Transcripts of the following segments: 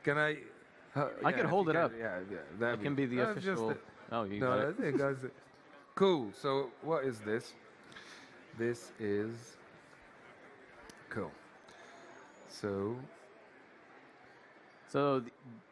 Can I? I could hold it up. Yeah, that can be the official. Oh, you got it. I think that's it. Cool. So what is this? This is cool. So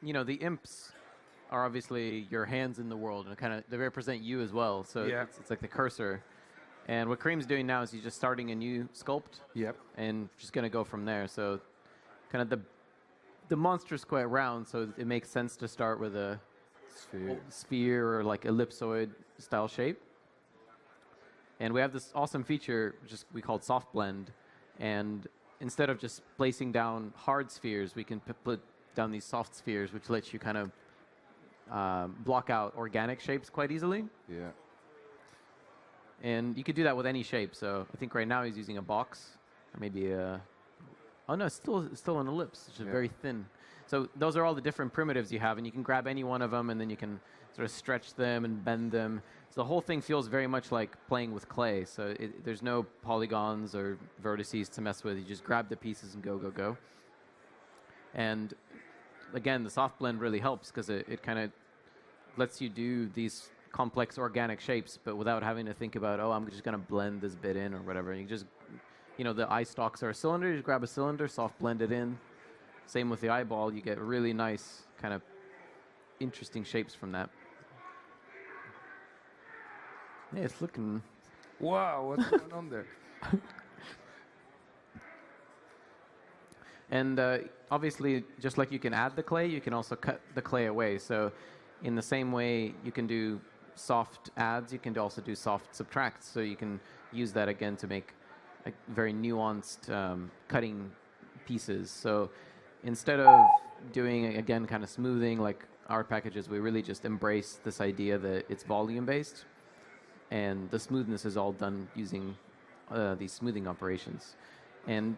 you know, the imps are obviously your hands in the world, and kind of they represent you as well. So Yeah. it's like the cursor. And what Kareem's doing now is he's just starting a new sculpt. Yep. And just gonna go from there. So kind of the monster's quite round, so it makes sense to start with a sphere or like ellipsoid style shape. And we have this awesome feature, which is we call soft blend. And instead of just placing down hard spheres, we can put down these soft spheres, which lets you kind of block out organic shapes quite easily. Yeah. And you could do that with any shape. So I think right now he's using a box, or maybe a... Oh no, it's still an ellipse, which is very thin. So those are all the different primitives you have, and you can grab any one of them, and then you can sort of stretch them and bend them. So the whole thing feels very much like playing with clay. So there's no polygons or vertices to mess with. You just grab the pieces and go, go, go. And again, the soft blend really helps because it kind of lets you do these complex organic shapes, but without having to think about, oh, I'm just going to blend this bit in or whatever. You just, you know, the eye stalks are a cylinder. You just grab a cylinder, soft blend it in. Same with the eyeball. You get really nice kind of interesting shapes from that. Yeah, it's looking... Wow, what's going on there? And obviously, just like you can add the clay, you can also cut the clay away. So in the same way you can do soft adds, you can also do soft subtracts. So you can use that again to make like very nuanced cutting pieces. So instead of doing, again, kind of smoothing like our packages, we really just embrace this idea that it's volume-based. And the smoothness is all done using these smoothing operations. And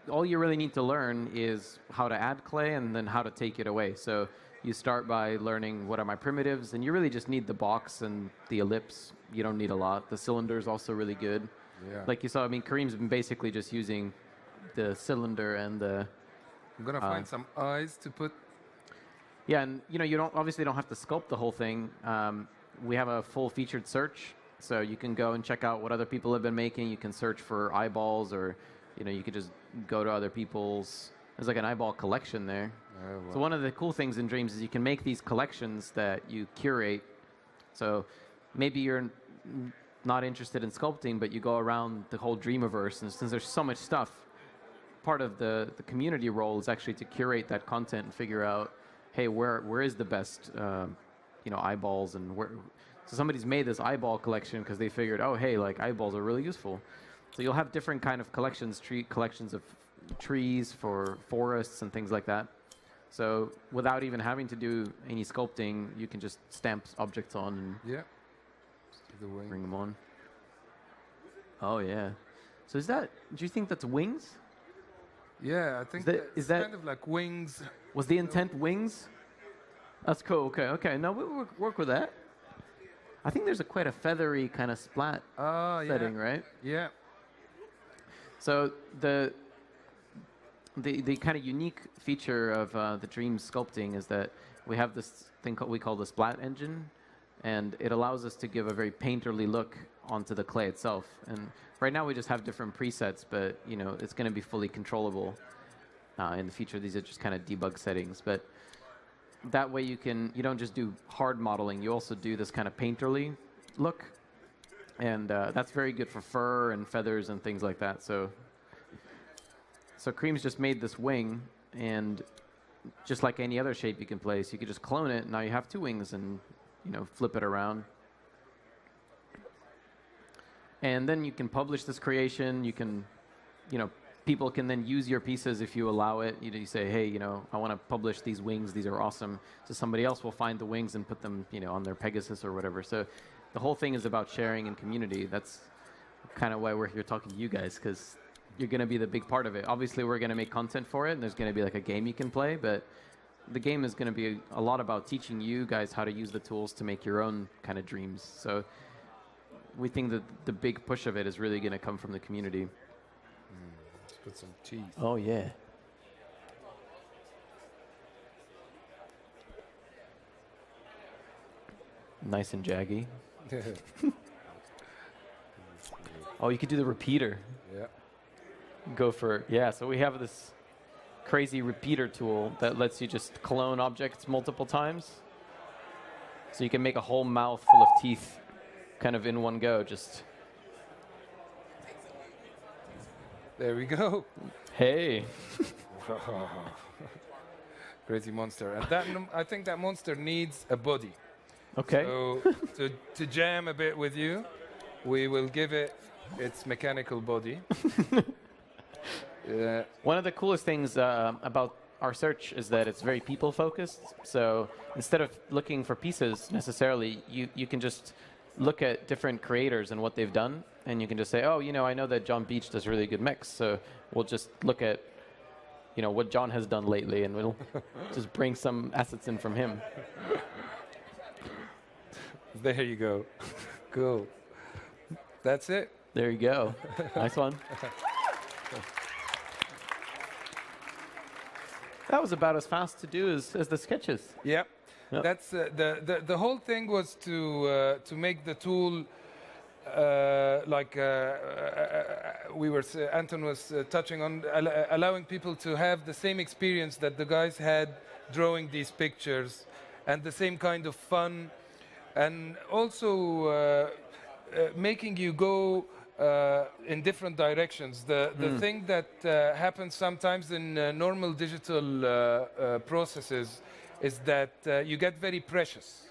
all you really need to learn is how to add clay and then how to take it away. So you start by learning what are my primitives, and you really just need the box and the ellipse. You don't need a lot. The cylinder is also really good. Yeah. Like you saw, I mean, Kareem's been basically just using the cylinder and the... I'm going to find some eyes to put... Yeah, and you know, you obviously don't have to sculpt the whole thing. We have a full featured search, so you can go and check out what other people have been making. You can search for eyeballs, or you know, you could just go to other people's... There's like an eyeball collection there. Oh, wow. So one of the cool things in Dreams is you can make these collections that you curate. So maybe you're not interested in sculpting, but you go around the whole Dreamiverse, and since there's so much stuff, part of the community role is actually to curate that content and figure out, hey, where is the best you know, eyeballs, and where... So somebody's made this eyeball collection because they figured, oh, hey, like eyeballs are really useful. So you'll have different kind of collections, collections of trees for forests and things like that. So without even having to do any sculpting, you can just stamp objects on and bring them on. Oh yeah. So is that? Do you think that's wings? Yeah, I think is that kind of like wings. Was the intent wings? That's cool. Okay, okay. No, we'll work with that. I think there's quite a feathery kind of splat setting, right? Yeah. So the kind of unique feature of the Dream sculpting is that we have this thing we call the splat engine, and it allows us to give a very painterly look onto the clay itself. And right now we just have different presets, but you know, it's going to be fully controllable in the future. These are just kind of debug settings, but that way you don't just do hard modeling, you also do this kind of painterly look, and that's very good for fur and feathers and things like that. So Kareem's just made this wing, and just like any other shape you can place, you could just clone it. Now you have two wings, and you know, flip it around. And then you can publish this creation. You can, you know, people can then use your pieces if you allow it. You say, hey, you know, I want to publish these wings. These are awesome. So somebody else will find the wings and put them, you know, on their Pegasus or whatever. So the whole thing is about sharing and community. That's kind of why we're here talking to you guys, because you're going to be the big part of it. Obviously, we're going to make content for it, and there's going to be like a game you can play, but the game is going to be a lot about teaching you guys how to use the tools to make your own kind of dreams. So we think that the big push of it is really going to come from the community. Let's put some teeth. Oh, yeah. Nice and jaggy. Oh, you could do the repeater. Yeah. Go for, yeah, so we have this crazy repeater tool that lets you just clone objects multiple times. So you can make a whole mouth full of teeth kind of in one go, just. There we go. Hey. Crazy monster. And that, I think that monster needs a body. Okay. So to jam a bit with you, we will give it its mechanical body. One of the coolest things about our search is that it's very people focused. So instead of looking for pieces necessarily, you can just look at different creators and what they've done, and you can just say, oh, you know, I know that John Beach does really good mix, so we'll just look at, you know, what John has done lately, and we'll just bring some assets in from him. There you go. Cool. That's it. There you go. Nice one. That was about as fast to do as the sketches. Yep. Yep. That's the whole thing was to make the tool Anton was touching on, allowing people to have the same experience that the guys had drawing these pictures, and the same kind of fun, and also making you go in different directions. The thing that happens sometimes in normal digital processes is that you get very precious.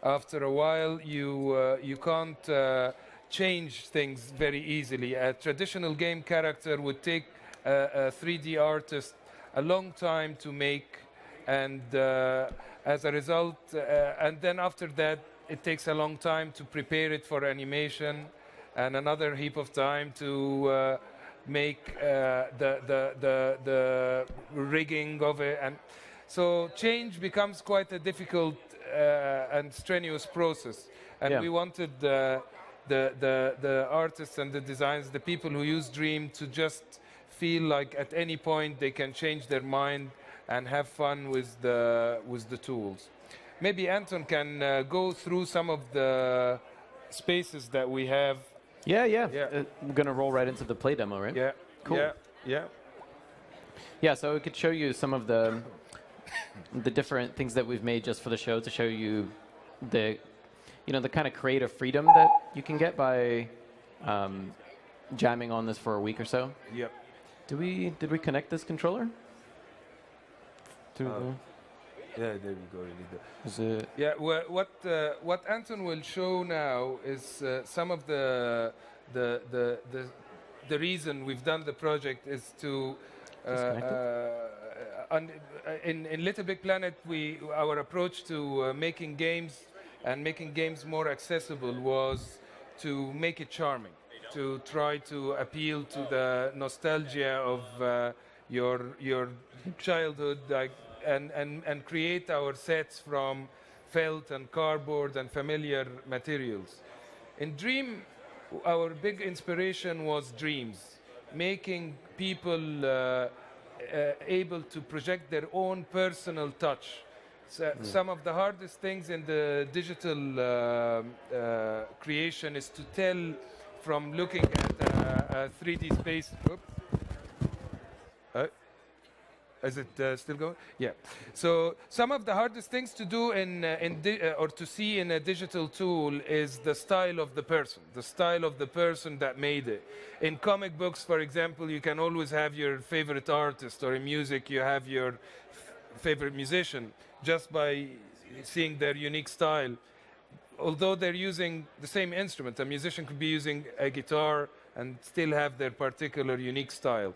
After a while, you can't change things very easily. A traditional game character would take a 3D artist a long time to make, and as a result, and then after that, it takes a long time to prepare it for animation, and another heap of time to make the rigging of it, and so change becomes quite a difficult and strenuous process. And we wanted the artists and the designers, the people who use Dream, to just feel like at any point they can change their mind and have fun with the tools. Maybe Anton can go through some of the spaces that we have. Yeah. We're going to roll right into the play demo, right? Yeah. Cool. Yeah, so we could show you some of the different things that we've made just for the show, to show you the kind of creative freedom that you can get by jamming on this for a week or so. Yep. Did we connect this controller? Yeah, there we go. Is it? Yeah, what Anton will show now is some of the reason we've done the project is to in Little Big Planet, our approach to making games and making games more accessible was to make it charming, to try to appeal to the nostalgia of your childhood, like, and create our sets from felt and cardboard and familiar materials. In Dream, our big inspiration was dreams, making people able to project their own personal touch. So some of the hardest things in the digital creation is to tell from looking at a 3D space. Is it still going? Yeah. So some of the hardest things to do or to see in a digital tool is the style of the person that made it. In comic books, for example, you can always have your favorite artist, or in music, you have your favorite musician just by seeing their unique style. Although they're using the same instrument, a musician could be using a guitar and still have their particular unique style.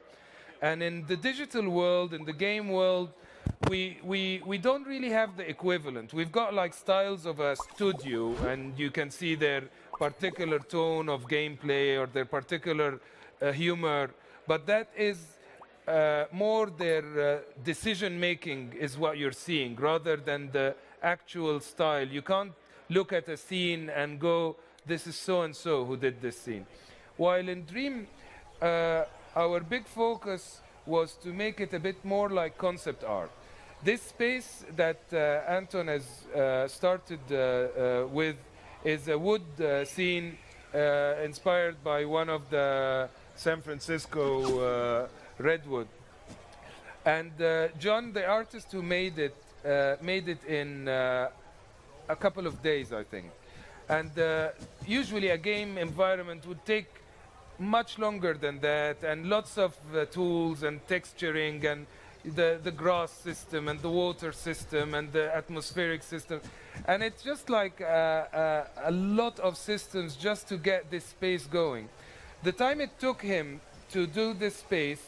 And in the digital world, in the game world, we don't really have the equivalent. We've got like styles of a studio, and you can see their particular tone of gameplay or their particular humor, but that is more their decision-making is what you're seeing, rather than the actual style. You can't look at a scene and go, this is so-and-so who did this scene. While in Dream, our big focus was to make it a bit more like concept art. This space that Anton has started with is a wood scene inspired by one of the San Francisco redwood. And John, the artist who made it in a couple of days, I think. And usually a game environment would take much longer than that, and lots of tools and texturing and the grass system and the water system and the atmospheric system. And it's just like a lot of systems just to get this space going. The time it took him to do this space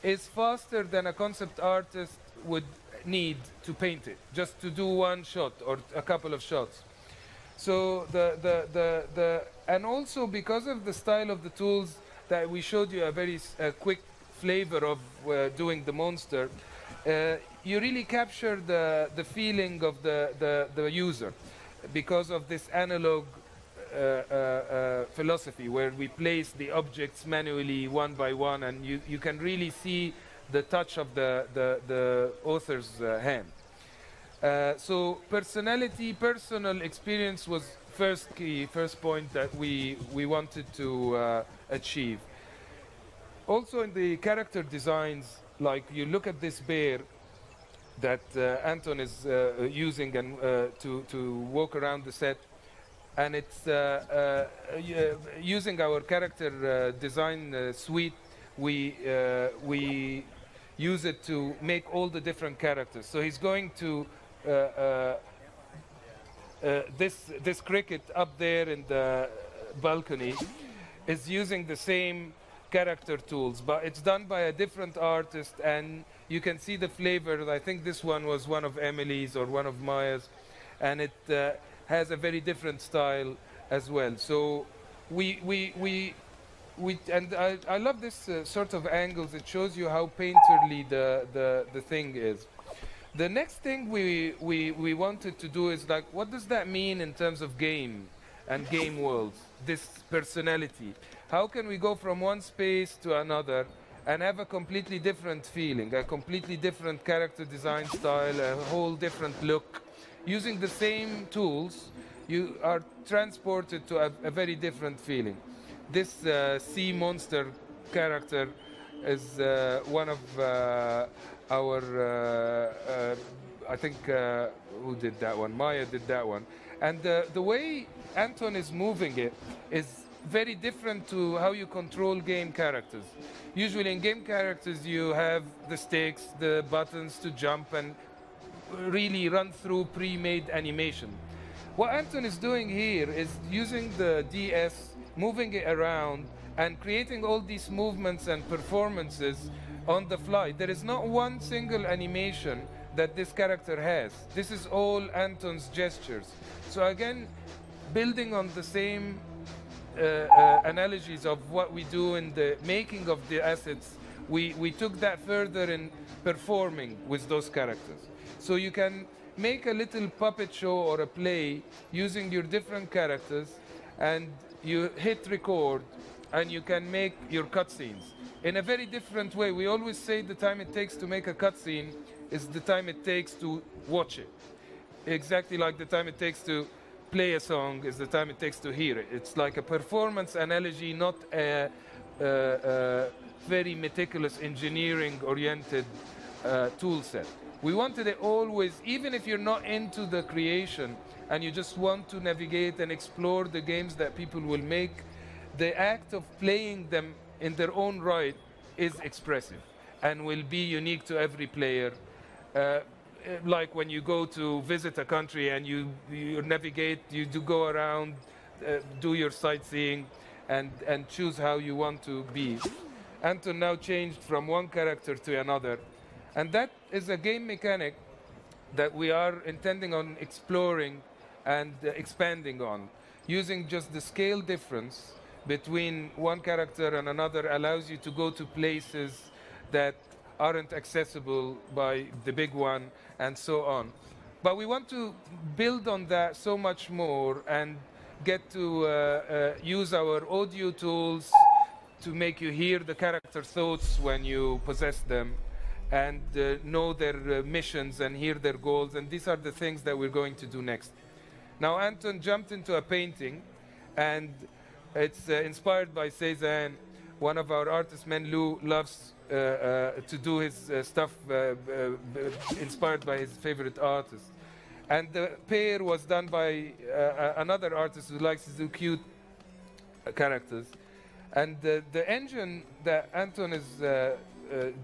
is faster than a concept artist would need to paint it, just to do one shot or a couple of shots. So and also because of the style of the tools that we showed you a very quick flavor of doing the monster, you really capture the feeling of the user because of this analog philosophy where we place the objects manually one by one, and you can really see the touch of the author's hand. So personal experience was first point that we wanted to achieve. Also in the character designs, like you look at this bear that Anton is using and to walk around the set, and it's using our character design suite. We use it to make all the different characters. So he's going to this cricket up there in the balcony is using the same character tools, but it's done by a different artist, and you can see the flavor. I think this one was one of Emily's or one of Maya's, and it has a very different style as well. So and I love this sort of angles. It shows you how painterly the thing is. The next thing we wanted to do is like, what does that mean in terms of game and game worlds? This personality. How can we go from one space to another and have a completely different feeling, a completely different character design style, a whole different look? Using the same tools, you are transported to a very different feeling. This sea monster character is one of our, I think, who did that one? Maya did that one. And the way Anton is moving it is very different to how you control game characters. Usually in game characters you have the sticks, the buttons to jump and really run through pre-made animation. What Anton is doing here is using the DS, moving it around and creating all these movements and performances on the fly. There is not one single animation that this character has. This is all Anton's gestures. So again, building on the same analogies of what we do in the making of the assets, we took that further in performing with those characters. So you can make a little puppet show or a play using your different characters, and you hit record and you can make your cutscenes in a very different way. We always say the time it takes to make a cutscene is the time it takes to watch it. Exactly like the time it takes to play a song is the time it takes to hear it. It's like a performance analogy, not a very meticulous engineering-oriented tool set. We wanted it always, even if you're not into the creation and you just want to navigate and explore the games that people will make, the act of playing them in their own right is expressive and will be unique to every player. Like when you go to visit a country and you navigate, you do go around, do your sightseeing, and choose how you want to be. Anton now changed from one character to another. And that is a game mechanic that we are intending on exploring and expanding on. Using just the scale difference between one character and another allows you to go to places that aren't accessible by the big one, and so on. But we want to build on that so much more and get to use our audio tools to make you hear the character thoughts when you possess them, and know their missions and hear their goals. And these are the things that we're going to do next. Now, Anton jumped into a painting, and it's inspired by Cezanne. One of our artists, Menlu, loves to do his stuff inspired by his favorite artist. And the pair was done by another artist who likes to do cute characters. And the engine that Anton is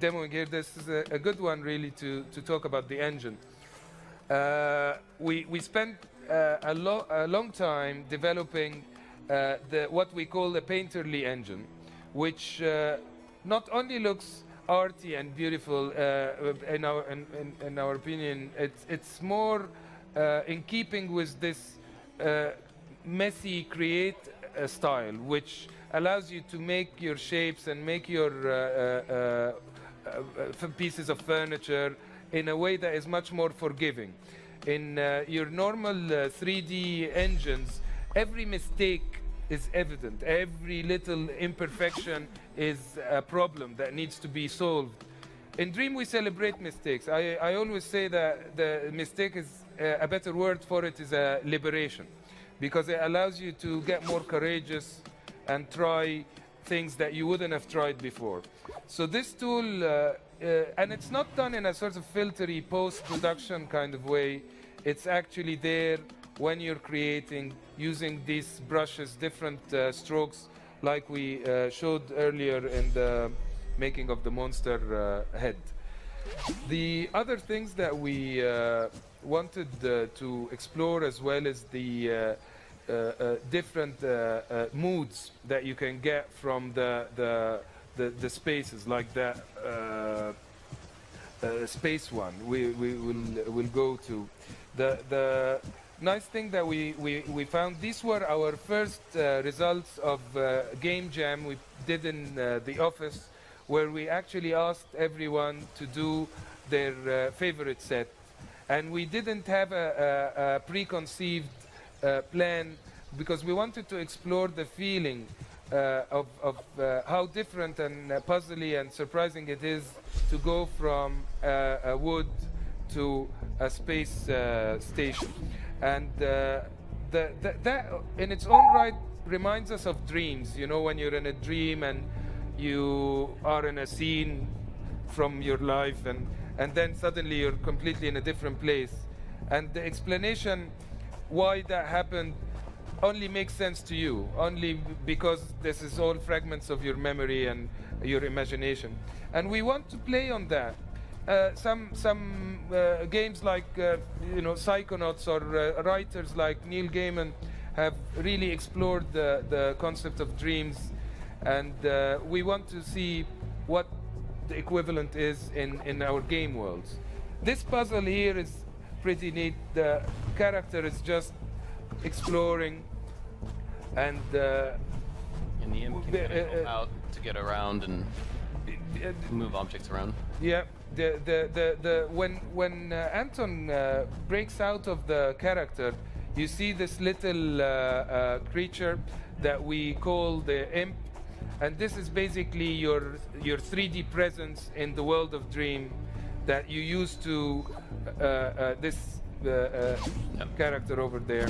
demoing here, this is a good one really to talk about the engine. We spent a long time developing what we call the painterly engine, which not only looks arty and beautiful in our opinion, it's more in keeping with this messy create style, which allows you to make your shapes and make your pieces of furniture in a way that is much more forgiving. In your normal 3D engines, every mistake is evident. Every little imperfection is a problem that needs to be solved. In Dream, we celebrate mistakes. I always say that the mistake is a better word for it is a liberation, because it allows you to get more courageous and try things that you wouldn't have tried before. So this tool, and it's not done in a sort of filtery post-production kind of way. It's actually there when you're creating, using these brushes, different strokes, like we showed earlier in the making of the monster head. The other things that we wanted to explore as well is the different moods that you can get from the spaces, like that space one we will go to. The nice thing that we found, these were our first results of game jam we did in the office, where we actually asked everyone to do their favorite set. And we didn't have a preconceived plan, because we wanted to explore the feeling of how different and puzzly and surprising it is to go from a wood to a space station. And that in its own right reminds us of dreams. You know, when you're in a dream and you are in a scene from your life, and then suddenly you're completely in a different place. And the explanation why that happened only makes sense to you, only because this is all fragments of your memory and your imagination. And we want to play on that. Some games like you know, Psychonauts, or writers like Neil Gaiman have really explored the concept of dreams, and we want to see what the equivalent is in our game worlds. This puzzle here is pretty neat. The character is just exploring, and in the imp, can go out to get around and move objects around. Yeah, when Anton breaks out of the character, you see this little creature that we call the imp, and this is basically your 3D presence in the world of Dream that you use to this character over there.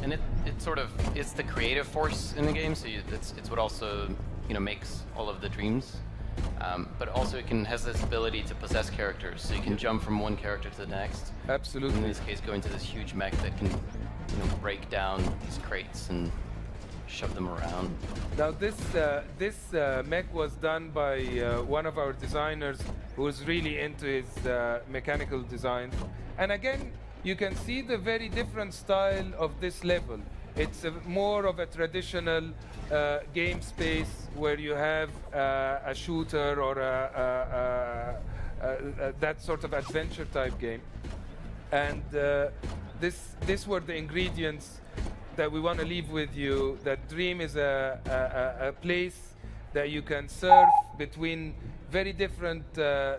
And it sort of is the creative force in the game, so it's what also, you know, makes all of the dreams. But also it has this ability to possess characters, so you can jump from one character to the next. Absolutely. In this case, go into this huge mech that can, you know, break down these crates and shove them around. Now this mech was done by one of our designers who is really into his mechanical design. And again, you can see the very different style of this level. It's more of a traditional game space where you have a shooter or that sort of adventure type game. And these were the ingredients that we want to leave with you, that Dream is a place that you can surf between very different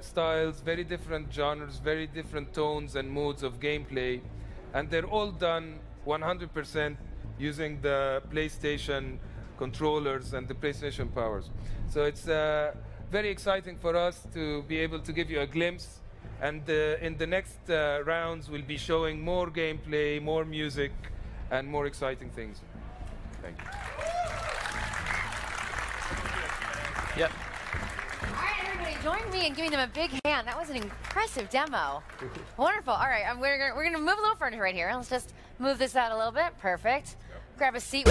styles, very different genres, very different tones and moods of gameplay. And they're all done 100% using the PlayStation controllers and the PlayStation powers. So it's very exciting for us to be able to give you a glimpse. And in the next rounds, we'll be showing more gameplay, more music, and more exciting things. Thank you. Yep. All right, everybody, join me in giving them a big hand. That was an impressive demo. Wonderful. All right, we're gonna move a little further right here. Let's just move this out a little bit. Perfect. Grab a seat.